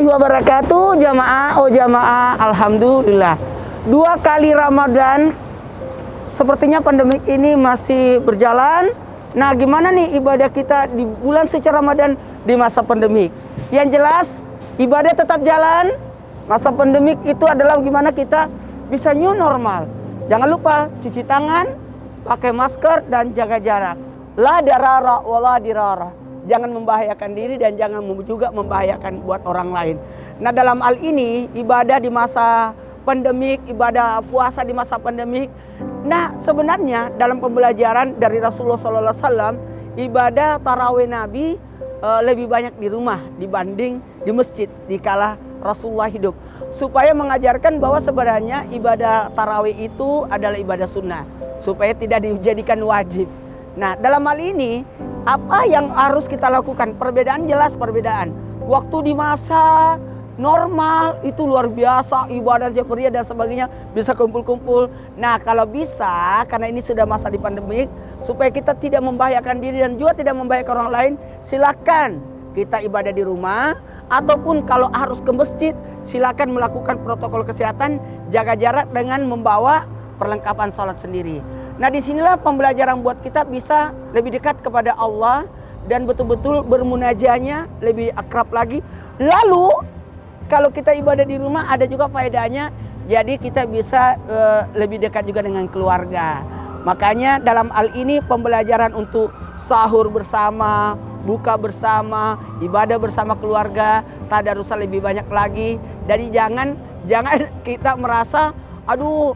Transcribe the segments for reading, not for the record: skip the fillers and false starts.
warahmatullahi wabarakatuh. Jamaah, alhamdulillah. 2 kali Ramadan, sepertinya pandemik ini masih berjalan. Nah, gimana nih ibadah kita di bulan suci Ramadan di masa pandemik? Yang jelas, ibadah tetap jalan. Masa pandemik itu adalah gimana kita bisa new normal. Jangan lupa cuci tangan, pakai masker, dan jaga jarak. La darara wala dirara. Jangan membahayakan diri dan jangan juga membahayakan buat orang lain. Nah, dalam hal ini ibadah di masa pandemik, ibadah puasa di masa pandemik. Nah, sebenarnya dalam pembelajaran dari Rasulullah SAW, ibadah tarawih Nabi lebih banyak di rumah dibanding di masjid dikala Rasulullah hidup. Supaya mengajarkan bahwa sebenarnya ibadah tarawih itu adalah ibadah sunnah, supaya tidak dijadikan wajib. Nah, dalam hal ini apa yang harus kita lakukan? Perbedaan jelas perbedaan. Waktu di masa normal itu luar biasa, ibadah ceria dan sebagainya, bisa kumpul-kumpul. Nah, kalau bisa, karena ini sudah masa di pandemik, supaya kita tidak membahayakan diri dan juga tidak membahayakan orang lain, silakan kita ibadah di rumah. Ataupun kalau harus ke masjid, silakan melakukan protokol kesehatan, jaga jarak dengan membawa perlengkapan sholat sendiri. Nah, disinilah pembelajaran buat kita bisa lebih dekat kepada Allah dan betul-betul bermunajahnya lebih akrab lagi. Lalu kalau kita ibadah di rumah ada juga faedahnya, jadi kita bisa lebih dekat juga dengan keluarga. Makanya dalam hal ini pembelajaran untuk sahur bersama, buka bersama, ibadah bersama keluarga, tadarusnya lebih banyak lagi. Jadi jangan kita merasa aduh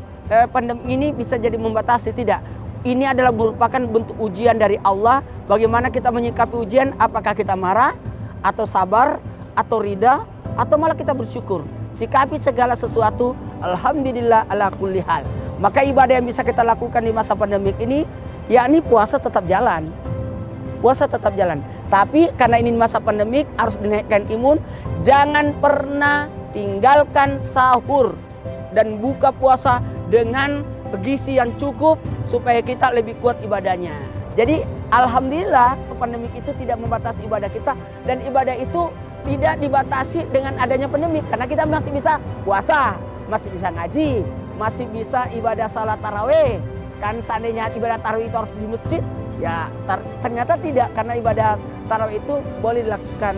pandemi ini bisa jadi membatasi. Tidak. Ini adalah merupakan bentuk ujian dari Allah. Bagaimana kita menyikapi ujian? Apakah kita marah atau sabar atau ridha atau malah kita bersyukur? Sikapi segala sesuatu alhamdulillah ala kulli hal. Maka ibadah yang bisa kita lakukan di masa pandemik ini, yakni puasa tetap jalan. Puasa tetap jalan. Tapi karena ini masa pandemik harus dinaikkan imun. Jangan pernah tinggalkan sahur dan buka puasa dengan gizi yang cukup supaya kita lebih kuat ibadahnya. Jadi alhamdulillah pandemik itu tidak membatasi ibadah kita, dan ibadah itu tidak dibatasi dengan adanya pandemik karena kita masih bisa puasa, masih bisa ngaji, masih bisa ibadah salat tarawih. Kan seandainya ibadah tarawih itu harus di masjid, ya ternyata tidak, karena ibadah tarawih itu boleh dilakukan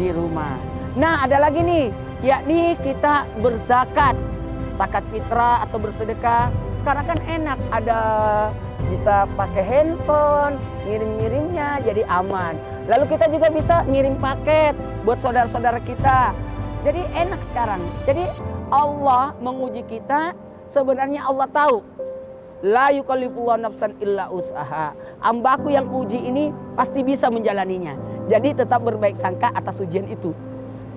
di rumah. Nah, ada lagi nih, yakni kita berzakat. Zakat fitrah atau bersedekah. Sekarang kan enak, ada bisa pakai handphone, ngirim-ngirimnya jadi aman. Lalu kita juga bisa ngirim paket buat saudara-saudara kita. Jadi enak sekarang. Jadi Allah menguji kita, sebenarnya Allah tahu. La yukallifullahu nafsan illa usaha. Hambaku yang uji ini pasti bisa menjalaninya. Jadi tetap berbaik sangka atas ujian itu.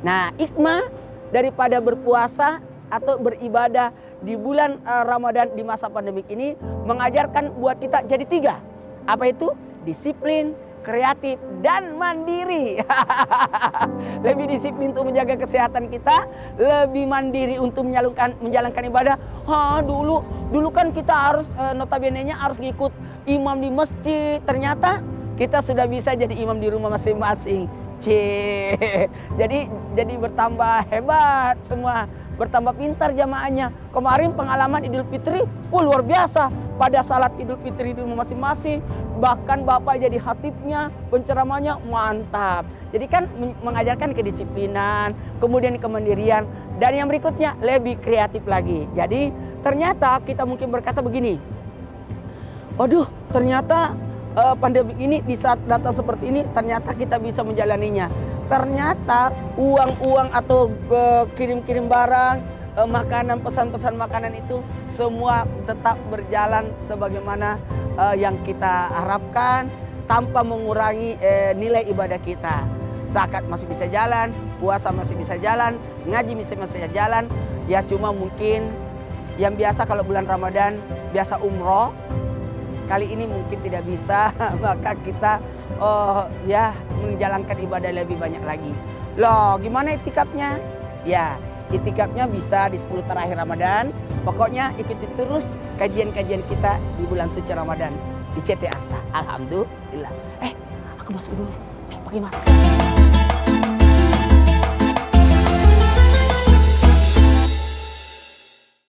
Nah, hikmah daripada berpuasa atau beribadah di bulan Ramadan di masa pandemik ini mengajarkan buat kita jadi 3. Apa itu? Disiplin, kreatif, dan mandiri. Lebih disiplin untuk menjaga kesehatan kita, lebih mandiri untuk menjalankan ibadah. Dulu kan kita harus notabene-nya harus ngikut imam di masjid. Ternyata kita sudah bisa jadi imam di rumah masing-masing. Jadi bertambah hebat semua, bertambah pintar jamaahnya. Kemarin pengalaman Idul Fitri, luar biasa. Pada salat Idul Fitri di rumah masing-masing, bahkan bapak jadi khatibnya, penceramahnya mantap. Jadi kan mengajarkan kedisiplinan, kemudian kemandirian, dan yang berikutnya lebih kreatif lagi. Jadi ternyata kita mungkin berkata begini, waduh ternyata pandemi ini di saat datang seperti ini ternyata kita bisa menjalaninya. Ternyata uang atau kirim-kirim barang, makanan, pesan-pesan makanan itu semua tetap berjalan sebagaimana yang kita harapkan tanpa mengurangi nilai ibadah kita. Zakat masih bisa jalan, puasa masih bisa jalan, ngaji masih bisa jalan. Ya cuma mungkin yang biasa kalau bulan Ramadan biasa umroh, kali ini mungkin tidak bisa, maka kita menjalankan ibadah lebih banyak lagi. Loh, gimana itikafnya? Ya, itikafnya bisa di 10 terakhir Ramadan. Pokoknya ikuti terus kajian-kajian kita di bulan suci Ramadan di CT Arsa. Alhamdulillah. Aku masuk dulu. Pakai masker.